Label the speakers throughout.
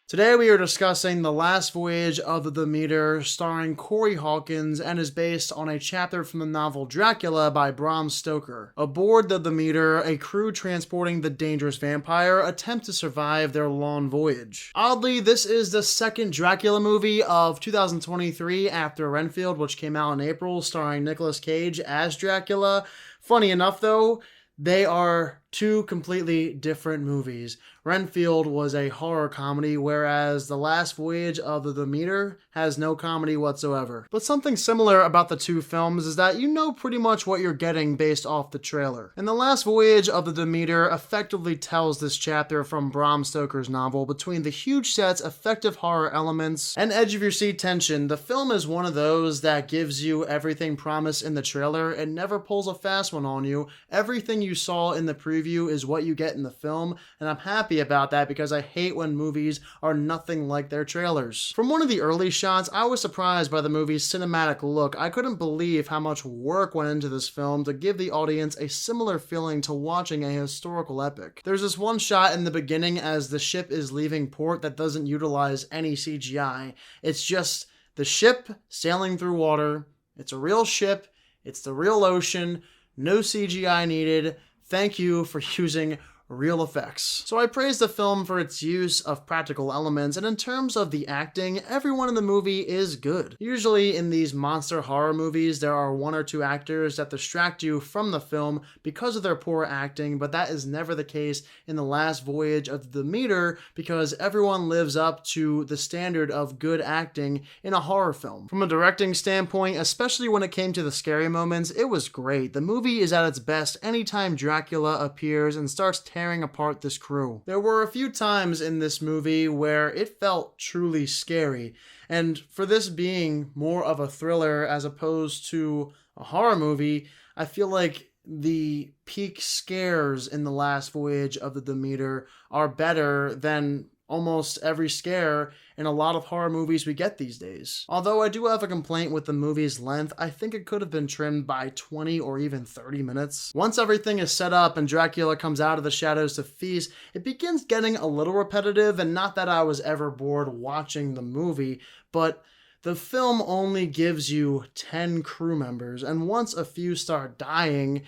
Speaker 1: Today we are discussing The Last Voyage of the Demeter, starring Corey Hawkins, and is based on a chapter from the novel Dracula by Bram Stoker. Aboard the Demeter, a crew transporting the dangerous vampire attempt to survive their long voyage. Oddly, this is the second Dracula movie of 2023 after Renfield, which came out in April, starring Nicolas Cage as Dracula. Funny enough though, they are two completely different movies. Renfield was a horror comedy, whereas The Last Voyage of the Demeter has no comedy whatsoever. But something similar about the two films is that you know pretty much what you're getting based off the trailer. And The Last Voyage of the Demeter effectively tells this chapter from Bram Stoker's novel between the huge set's effective horror elements and edge-of-your-seat tension. The film is one of those that gives you everything promised in the trailer and never pulls a fast one on you. Everything you saw in the preview is what you get in the film, and I'm happy about that because I hate when movies are nothing like their trailers. From one of the early shots, I was surprised by the movie's cinematic look. I couldn't believe how much work went into this film to give the audience a similar feeling to watching a historical epic. There's this one shot in the beginning as the ship is leaving port that doesn't utilize any CGI. It's just the ship sailing through water. It's a real ship. It's the real ocean. No CGI needed. Thank you for using real effects. So I praise the film for its use of practical elements, and in terms of the acting, everyone in the movie is good. Usually in these monster horror movies, there are one or two actors that distract you from the film because of their poor acting, but that is never the case in The Last Voyage of the Demeter because everyone lives up to the standard of good acting in a horror film. From a directing standpoint, especially when it came to the scary moments, it was great. The movie is at its best anytime Dracula appears and starts tearing apart this crew. There were a few times in this movie where it felt truly scary, and for this being more of a thriller as opposed to a horror movie, I feel like the peak scares in The Last Voyage of the Demeter are better than almost every scare in a lot of horror movies we get these days. Although I do have a complaint with the movie's length, I think it could have been trimmed by 20 or even 30 minutes. Once everything is set up and Dracula comes out of the shadows to feast, it begins getting a little repetitive, and not that I was ever bored watching the movie, but the film only gives you 10 crew members, and once a few start dying,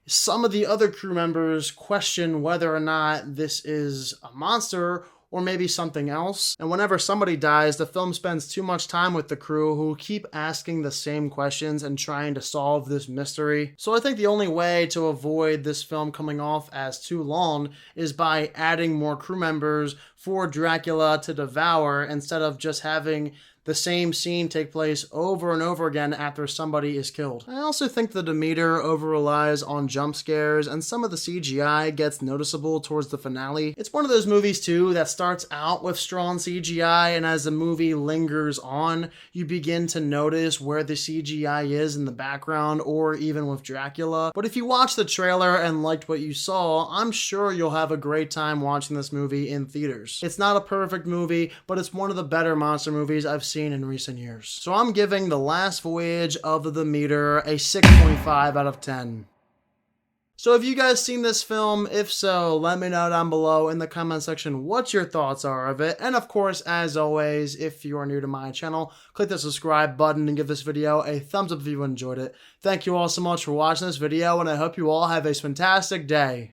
Speaker 1: some of the other crew members question whether or not this is a monster or maybe something else. And whenever somebody dies, the film spends too much time with the crew who keep asking the same questions and trying to solve this mystery. So I think the only way to avoid this film coming off as too long is by adding more crew members for Dracula to devour instead of just having the same scene take place over and over again after somebody is killed. I also think the Demeter over-relies on jump scares, and some of the CGI gets noticeable towards the finale. It's one of those movies too that starts out with strong CGI, and as the movie lingers on, you begin to notice where the CGI is in the background, or even with Dracula. But if you watched the trailer and liked what you saw, I'm sure you'll have a great time watching this movie in theaters. It's not a perfect movie, but it's one of the better monster movies I've seen in recent years. So I'm giving The Last Voyage of the Demeter a 6.5 out of 10. So have you guys seen this film? If so, let me know down below in the comment section what your thoughts are of it. And of course, as always, if you are new to my channel, click the subscribe button and give this video a thumbs up if you enjoyed it. Thank you all so much for watching this video, and I hope you all have a fantastic day.